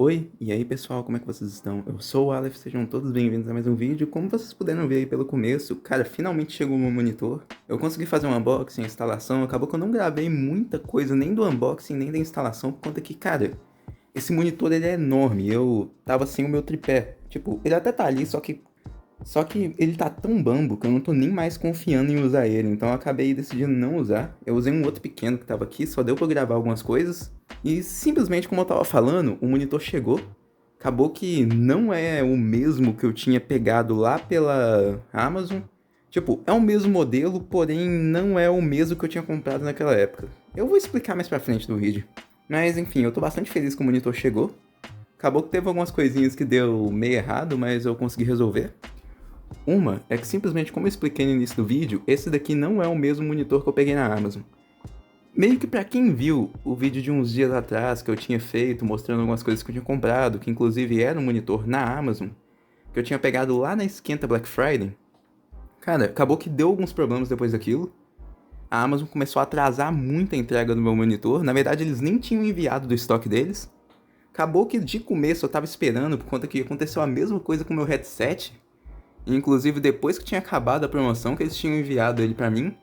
Oi, e aí pessoal, como é que vocês estão? Eu sou o Aleph, sejam todos bem-vindos a mais um vídeo. Como vocês puderam ver aí pelo começo, cara, finalmente chegou o meu monitor. Eu consegui fazer um unboxing, instalação, acabou que eu não gravei muita coisa, nem do unboxing, nem da instalação, por conta que, cara, esse monitor ele é enorme, eu tava sem o meu tripé. Tipo, ele até tá ali, só que ele tá tão bambo que eu não tô nem mais confiando em usar ele, então eu acabei decidindo não usar. Eu usei um outro pequeno que tava aqui, só deu pra eu gravar algumas coisas. E simplesmente, como eu tava falando, o monitor chegou. Acabou que não é o mesmo que eu tinha pegado lá pela Amazon. Tipo, é o mesmo modelo, porém não é o mesmo que eu tinha comprado naquela época. Eu vou explicar mais pra frente do vídeo. Mas enfim, eu tô bastante feliz que o monitor chegou. Acabou que teve algumas coisinhas que deu meio errado, mas eu consegui resolver. Uma é que simplesmente, como eu expliquei no início do vídeo, esse daqui não é o mesmo monitor que eu peguei na Amazon. Meio que pra quem viu o vídeo de uns dias atrás que eu tinha feito, mostrando algumas coisas que eu tinha comprado, que inclusive era um monitor na Amazon, que eu tinha pegado lá na Esquenta Black Friday, cara, acabou que deu alguns problemas depois daquilo. A Amazon começou a atrasar muito a entrega do meu monitor, na verdade eles nem tinham enviado do estoque deles. Acabou que de começo eu tava esperando, por conta que aconteceu a mesma coisa com o meu headset, inclusive depois que tinha acabado a promoção que eles tinham enviado ele pra mim.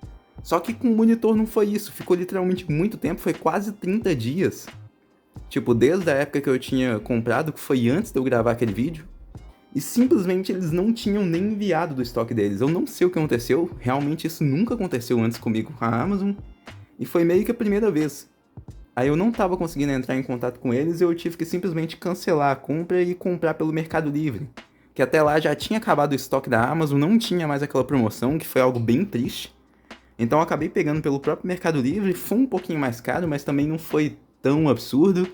Só que com o monitor não foi isso, ficou literalmente muito tempo, foi quase 30 dias. Tipo, desde a época que eu tinha comprado, que foi antes de eu gravar aquele vídeo. E simplesmente eles não tinham nem enviado do estoque deles. Eu não sei o que aconteceu, realmente isso nunca aconteceu antes comigo com a Amazon. E foi meio que a primeira vez. Aí eu não tava conseguindo entrar em contato com eles e eu tive que simplesmente cancelar a compra e comprar pelo Mercado Livre. Que até lá já tinha acabado o estoque da Amazon, não tinha mais aquela promoção, que foi algo bem triste. Então eu acabei pegando pelo próprio Mercado Livre, foi um pouquinho mais caro, mas também não foi tão absurdo.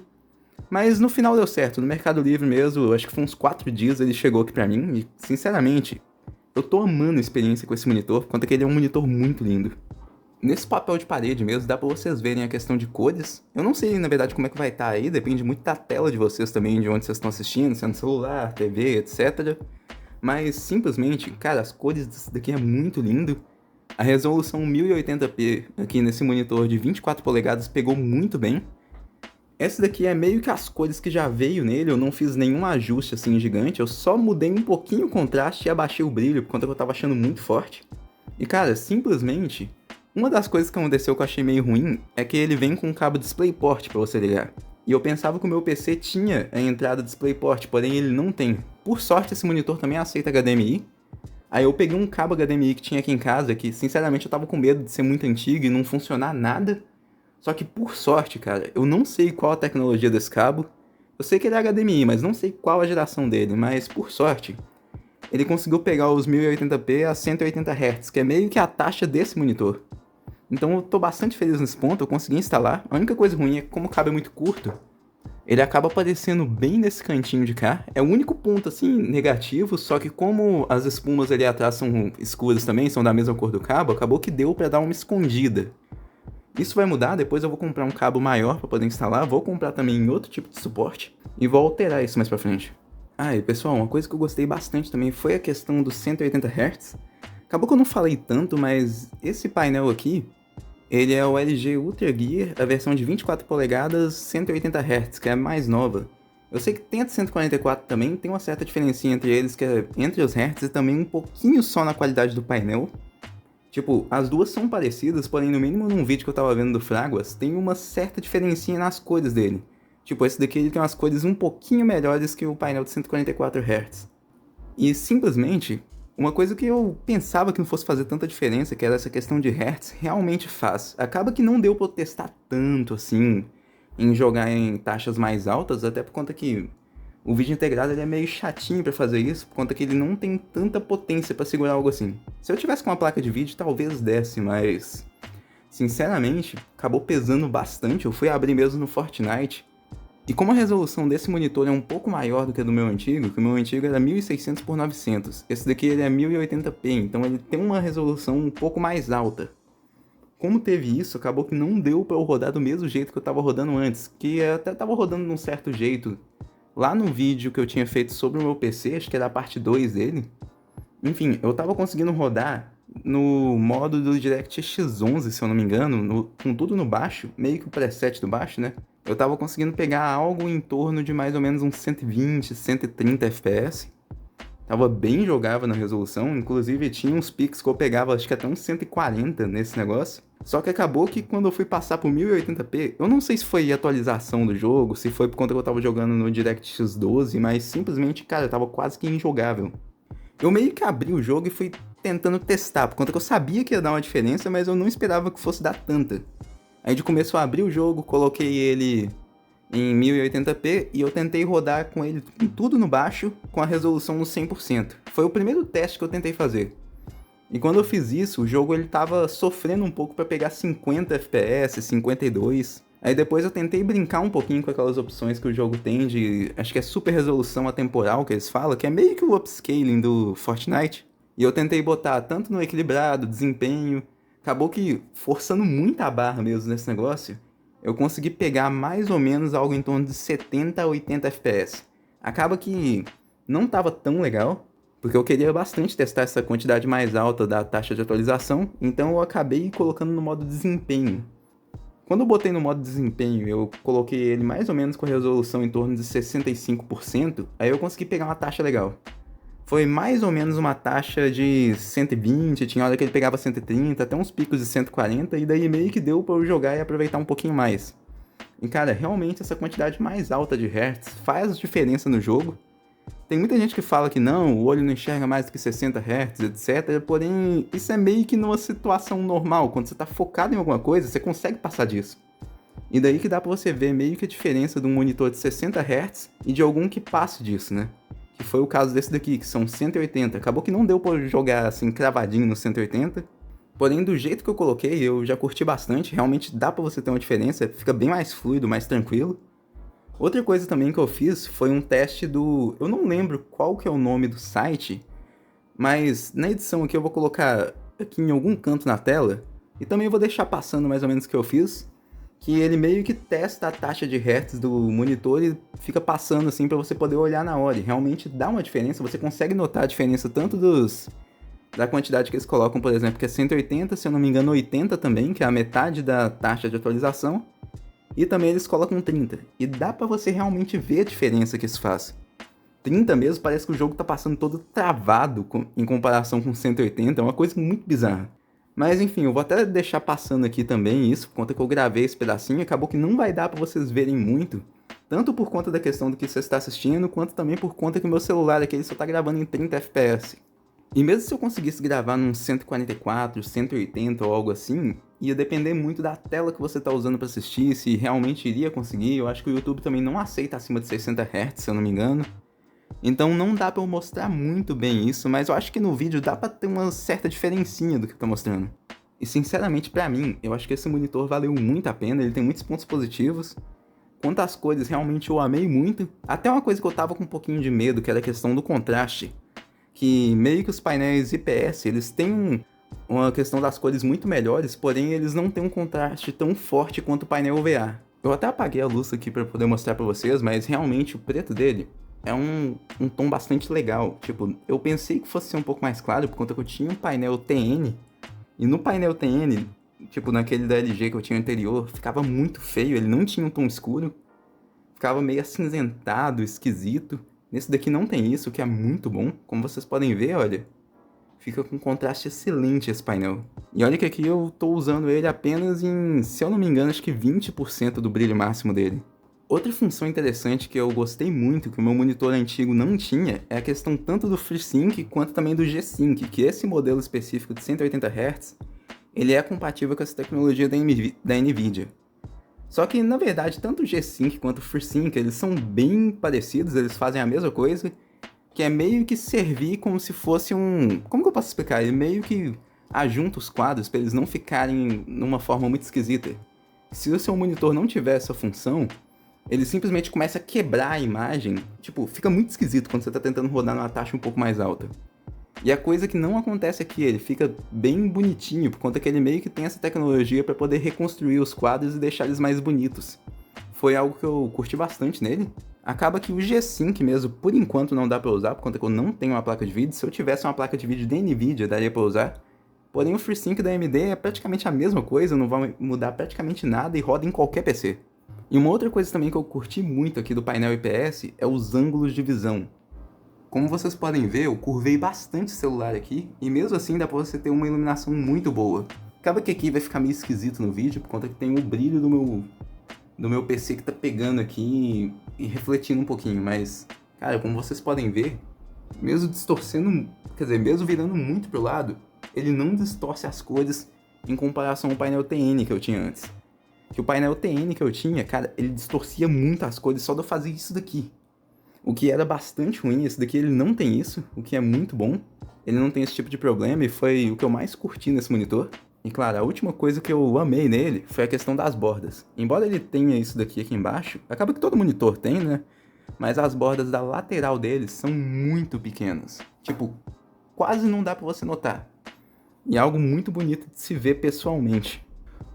Mas no final deu certo, no Mercado Livre mesmo, acho que foi uns 4 dias ele chegou aqui pra mim e, sinceramente, eu tô amando a experiência com esse monitor, por conta que ele é um monitor muito lindo. Nesse papel de parede mesmo, dá pra vocês verem a questão de cores. Eu não sei, na verdade, como é que vai estar aí, depende muito da tela de vocês também, de onde vocês estão assistindo, se é no celular, TV, etc. Mas, simplesmente, cara, as cores desse daqui é muito lindo. A resolução 1080p aqui nesse monitor de 24 polegadas pegou muito bem. Essa daqui é meio que as cores que já veio nele, eu não fiz nenhum ajuste assim gigante, eu só mudei um pouquinho o contraste e abaixei o brilho, por conta que eu tava achando muito forte. E cara, simplesmente, uma das coisas que aconteceu que eu achei meio ruim é que ele vem com um cabo DisplayPort pra você ligar. E eu pensava que o meu PC tinha a entrada DisplayPort, porém ele não tem. Por sorte esse monitor também aceita HDMI. Aí eu peguei um cabo HDMI que tinha aqui em casa, que sinceramente eu tava com medo de ser muito antigo e não funcionar nada. Só que por sorte, cara, eu não sei qual a tecnologia desse cabo. Eu sei que ele é HDMI, mas não sei qual a geração dele. Mas por sorte, ele conseguiu pegar os 1080p a 180 Hz, que é meio que a taxa desse monitor. Então eu tô bastante feliz nesse ponto, eu consegui instalar. A única coisa ruim é que como o cabo é muito curto, ele acaba aparecendo bem nesse cantinho de cá. É o único ponto, assim, negativo, só que como as espumas ali atrás são escuras também, são da mesma cor do cabo, acabou que deu pra dar uma escondida. Isso vai mudar, depois eu vou comprar um cabo maior para poder instalar, vou comprar também outro tipo de suporte e vou alterar isso mais pra frente. Ah, e pessoal, uma coisa que eu gostei bastante também foi a questão dos 180 Hz. Acabou que eu não falei tanto, mas esse painel aqui, ele é o LG Ultra Gear, a versão de 24 polegadas 180 Hz, que é a mais nova. Eu sei que tem a de 144 também, tem uma certa diferença entre eles, que é entre os Hz e também um pouquinho só na qualidade do painel. Tipo, as duas são parecidas, porém no mínimo num vídeo que eu tava vendo do Fraguas, tem uma certa diferencinha nas cores dele. Tipo, esse daqui ele tem umas cores um pouquinho melhores que o painel de 144 Hz. E simplesmente, uma coisa que eu pensava que não fosse fazer tanta diferença, que era essa questão de Hertz, realmente faz. Acaba que não deu pra eu testar tanto assim, em jogar em taxas mais altas, até por conta que o vídeo integrado ele é meio chatinho pra fazer isso, por conta que ele não tem tanta potência pra segurar algo assim. Se eu tivesse com uma placa de vídeo, talvez desse, mas sinceramente, acabou pesando bastante. Eu fui abrir mesmo no Fortnite. E como a resolução desse monitor é um pouco maior do que a do meu antigo, que o meu antigo era 1600 por 900, esse daqui ele é 1080p, então ele tem uma resolução um pouco mais alta. Como teve isso, acabou que não deu pra eu rodar do mesmo jeito que eu tava rodando antes, que eu até tava rodando de um certo jeito. Lá no vídeo que eu tinha feito sobre o meu PC, acho que era a parte 2 dele, enfim, eu tava conseguindo rodar no modo do DirectX 11, se eu não me engano, com tudo no baixo, meio que o preset do baixo, né? eu tava conseguindo pegar algo em torno de mais ou menos uns 120, 130 FPS. Tava bem jogável na resolução, inclusive tinha uns pics que eu pegava acho que até uns 140 nesse negócio. Só que acabou que quando eu fui passar pro 1080p, eu não sei se foi atualização do jogo, se foi por conta que eu tava jogando no DirectX 12, mas simplesmente, cara, tava quase que injogável. Eu meio que abri o jogo e fui tentando testar, por conta que eu sabia que ia dar uma diferença, mas eu não esperava que fosse dar tanta. Aí de começo eu abri o jogo, coloquei ele em 1080p e eu tentei rodar com ele com tudo no baixo, com a resolução no 100%. Foi o primeiro teste que eu tentei fazer. E quando eu fiz isso, o jogo ele tava sofrendo um pouco para pegar 50 FPS, 52. Aí depois eu tentei brincar um pouquinho com aquelas opções que o jogo tem de, acho que é super resolução atemporal que eles falam, que é meio que o upscaling do Fortnite. E eu tentei botar tanto no equilibrado, desempenho, acabou que forçando muito a barra mesmo nesse negócio, eu consegui pegar mais ou menos algo em torno de 70 a 80 FPS. Acaba que não tava tão legal, porque eu queria bastante testar essa quantidade mais alta da taxa de atualização, então eu acabei colocando no modo desempenho. Quando eu botei no modo desempenho, eu coloquei ele mais ou menos com a resolução em torno de 65%, aí eu consegui pegar uma taxa legal. Foi mais ou menos uma taxa de 120, tinha hora que ele pegava 130, até uns picos de 140, e daí meio que deu pra eu jogar e aproveitar um pouquinho mais. E cara, realmente essa quantidade mais alta de hertz faz diferença no jogo. Tem muita gente que fala que não, o olho não enxerga mais do que 60 Hz, etc. Porém, isso é meio que numa situação normal. Quando você está focado em alguma coisa, você consegue passar disso. E daí que dá pra você ver meio que a diferença de um monitor de 60 Hz e de algum que passe disso, né? Que foi o caso desse daqui, que são 180. Acabou que não deu pra jogar assim cravadinho no 180. Porém, do jeito que eu coloquei, eu já curti bastante. Realmente dá pra você ter uma diferença, fica bem mais fluido, mais tranquilo. Outra coisa também que eu fiz foi um teste do... Eu não lembro qual que é o nome do site, mas na edição aqui eu vou colocar aqui em algum canto na tela, e também vou deixar passando mais ou menos o que eu fiz, que ele meio que testa a taxa de hertz do monitor e fica passando assim para você poder olhar na hora. E realmente dá uma diferença, você consegue notar a diferença tanto da quantidade que eles colocam, por exemplo, que é 180, se eu não me engano 80 também, que é a metade da taxa de atualização. E também eles colocam 30. E dá pra você realmente ver a diferença que isso faz. 30 mesmo, parece que o jogo tá passando todo travado em comparação com 180. É uma coisa muito bizarra. Mas enfim, eu vou até deixar passando aqui também isso, por conta que eu gravei esse pedacinho e acabou que não vai dar pra vocês verem muito. Tanto por conta da questão do que você está assistindo, quanto também por conta que o meu celular aqui ele só tá gravando em 30 FPS. E mesmo se eu conseguisse gravar num 144, 180 ou algo assim, ia depender muito da tela que você está usando para assistir, se realmente iria conseguir. Eu acho que o YouTube também não aceita acima de 60 Hz, se eu não me engano. Então não dá para eu mostrar muito bem isso, mas eu acho que no vídeo dá para ter uma certa diferencinha do que eu tô mostrando. E sinceramente para mim, eu acho que esse monitor valeu muito a pena, ele tem muitos pontos positivos. Quanto às cores, realmente eu amei muito. Até uma coisa que eu tava com um pouquinho de medo, que era a questão do contraste. Que meio que os painéis IPS, eles têm uma questão das cores muito melhores, porém eles não têm um contraste tão forte quanto o painel OVA. Eu até apaguei a luz aqui para poder mostrar para vocês, mas realmente o preto dele é um tom bastante legal. Tipo, eu pensei que fosse ser um pouco mais claro, por conta que eu tinha um painel TN, e no painel TN, tipo naquele da LG que eu tinha anterior, ficava muito feio, ele não tinha um tom escuro, ficava meio acinzentado, esquisito. Nesse daqui não tem isso, o que é muito bom. Como vocês podem ver, olha, fica com um contraste excelente esse painel. E olha que aqui eu tô usando ele apenas em, se eu não me engano, acho que 20% do brilho máximo dele. Outra função interessante que eu gostei muito, que o meu monitor antigo não tinha, é a questão tanto do FreeSync quanto também do G-Sync, que esse modelo específico de 180 Hz, ele é compatível com essa tecnologia da NVIDIA. Só que, na verdade, tanto o G-Sync quanto o FreeSync, eles são bem parecidos, eles fazem a mesma coisa, que é meio que servir como se fosse um... Como que eu posso explicar? Ele meio que ajunta os quadros para eles não ficarem numa forma muito esquisita. Se o seu monitor não tiver essa função, ele simplesmente começa a quebrar a imagem. Tipo, fica muito esquisito quando você está tentando rodar numa taxa um pouco mais alta. E a coisa que não acontece aqui, ele fica bem bonitinho, por conta que ele meio que tem essa tecnologia para poder reconstruir os quadros e deixar eles mais bonitos. Foi algo que eu curti bastante nele. Acaba que o G-Sync mesmo, por enquanto não dá para usar, por conta que eu não tenho uma placa de vídeo. Se eu tivesse uma placa de vídeo da NVIDIA, daria para usar. Porém o FreeSync da AMD é praticamente a mesma coisa, não vai mudar praticamente nada e roda em qualquer PC. E uma outra coisa também que eu curti muito aqui do painel IPS é os ângulos de visão. Como vocês podem ver, eu curvei bastante o celular aqui, e mesmo assim dá pra você ter uma iluminação muito boa. Acaba que aqui vai ficar meio esquisito no vídeo, por conta que tem o brilho do meu PC que tá pegando aqui e refletindo um pouquinho, mas, cara, como vocês podem ver, mesmo distorcendo, quer dizer, mesmo virando muito pro lado, ele não distorce as cores em comparação ao painel TN que eu tinha antes. Que o painel TN que eu tinha, cara, ele distorcia muito as cores só de eu fazer isso daqui. O que era bastante ruim, esse daqui ele não tem isso, o que é muito bom. Ele não tem esse tipo de problema e foi o que eu mais curti nesse monitor. E claro, a última coisa que eu amei nele foi a questão das bordas. Embora ele tenha isso daqui embaixo, acaba que todo monitor tem, né? Mas as bordas da lateral dele são muito pequenas. Tipo, quase não dá pra você notar. E é algo muito bonito de se ver pessoalmente.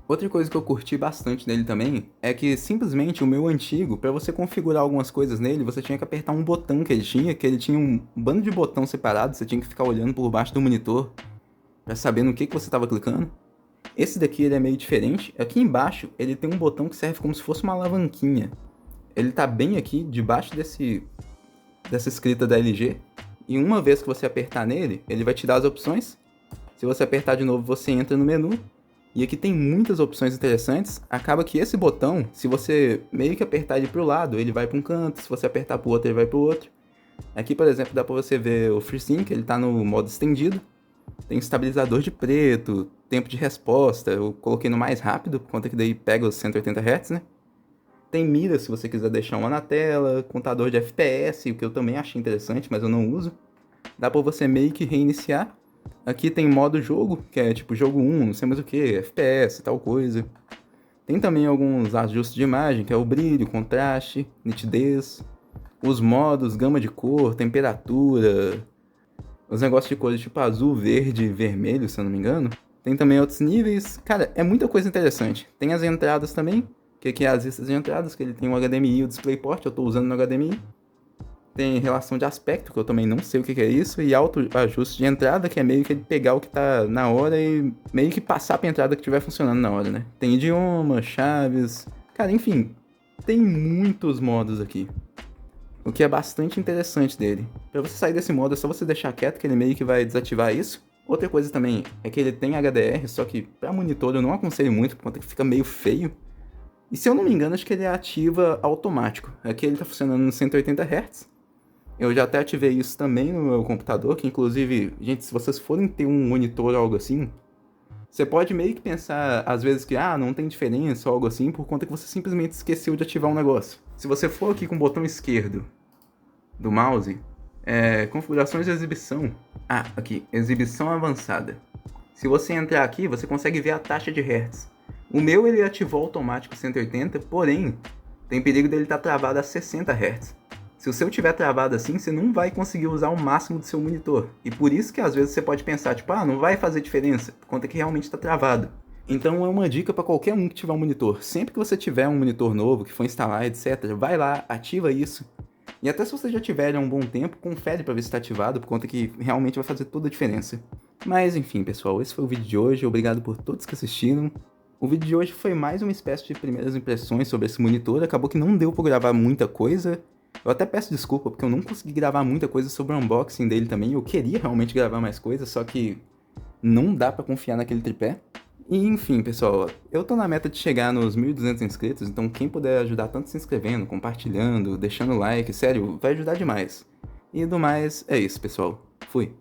Outra coisa que eu curti bastante nele também é que simplesmente o meu antigo, para você configurar algumas coisas nele, você tinha que apertar um botão que ele tinha um bando de botão separado, você tinha que ficar olhando por baixo do monitor para saber no que você estava clicando. Esse daqui ele é meio diferente. Aqui embaixo ele tem um botão que serve como se fosse uma alavanquinha. Ele tá bem aqui debaixo dessa escrita da LG. E uma vez que você apertar nele, ele vai te dar as opções. Se você apertar de novo, você entra no menu. E aqui tem muitas opções interessantes. Acaba que esse botão, se você meio que apertar ele pro lado, ele vai para um canto. Se você apertar pro outro, ele vai pro outro. Aqui, por exemplo, dá para você ver o FreeSync, ele tá no modo estendido. Tem estabilizador de preto, tempo de resposta. Eu coloquei no mais rápido, por conta que daí pega os 180 Hz, né? Tem mira, se você quiser deixar uma na tela. Contador de FPS, o que eu também achei interessante, mas eu não uso. Dá para você meio que reiniciar. Aqui tem modo jogo, que é tipo jogo 1, não sei mais o que, FPS, tal coisa. Tem também alguns ajustes de imagem, que é o brilho, contraste, nitidez. Os modos, gama de cor, temperatura. Os negócios de cores tipo azul, verde e vermelho, se eu não me engano. Tem também outros níveis. Cara, é muita coisa interessante. Tem as entradas também, que aqui é as listas de entradas, que ele tem o HDMI e o DisplayPort, eu estou usando no HDMI. Tem relação de aspecto, que eu também não sei o que é isso, e auto-ajuste de entrada, que é meio que ele pegar o que tá na hora e meio que passar pra entrada que estiver funcionando na hora, né? Tem idioma, chaves... Cara, enfim, tem muitos modos aqui. O que é bastante interessante dele. Pra você sair desse modo, é só você deixar quieto, que ele meio que vai desativar isso. Outra coisa também é que ele tem HDR, só que pra monitor eu não aconselho muito, por conta que fica meio feio. E se eu não me engano, acho que ele ativa automático. Aqui ele tá funcionando no 180 Hz. Eu já até ativei isso também no meu computador, que inclusive, gente, se vocês forem ter um monitor ou algo assim, você pode meio que pensar, às vezes, que não tem diferença ou algo assim, por conta que você simplesmente esqueceu de ativar um negócio. Se você for aqui com o botão esquerdo do mouse, configurações de exibição. Aqui, exibição avançada. Se você entrar aqui, você consegue ver a taxa de Hertz. O meu, ele ativou automático 180, porém, tem perigo dele estar travado a 60 Hz. Se o seu tiver travado assim, você não vai conseguir usar o máximo do seu monitor. E por isso que às vezes você pode pensar, tipo, não vai fazer diferença, por conta que realmente está travado. Então é uma dica para qualquer um que tiver um monitor. Sempre que você tiver um monitor novo, que for instalar, etc., vai lá, ativa isso. E até se você já tiver há um bom tempo, confere para ver se está ativado, por conta que realmente vai fazer toda a diferença. Mas enfim, pessoal, esse foi o vídeo de hoje. Obrigado por todos que assistiram. O vídeo de hoje foi mais uma espécie de primeiras impressões sobre esse monitor. Acabou que não deu para gravar muita coisa. Eu até peço desculpa, porque eu não consegui gravar muita coisa sobre o unboxing dele também. Eu queria realmente gravar mais coisas, só que não dá pra confiar naquele tripé. E enfim, pessoal, eu tô na meta de chegar nos 1.200 inscritos, então quem puder ajudar tanto se inscrevendo, compartilhando, deixando like, sério, vai ajudar demais. E do mais, é isso, pessoal. Fui!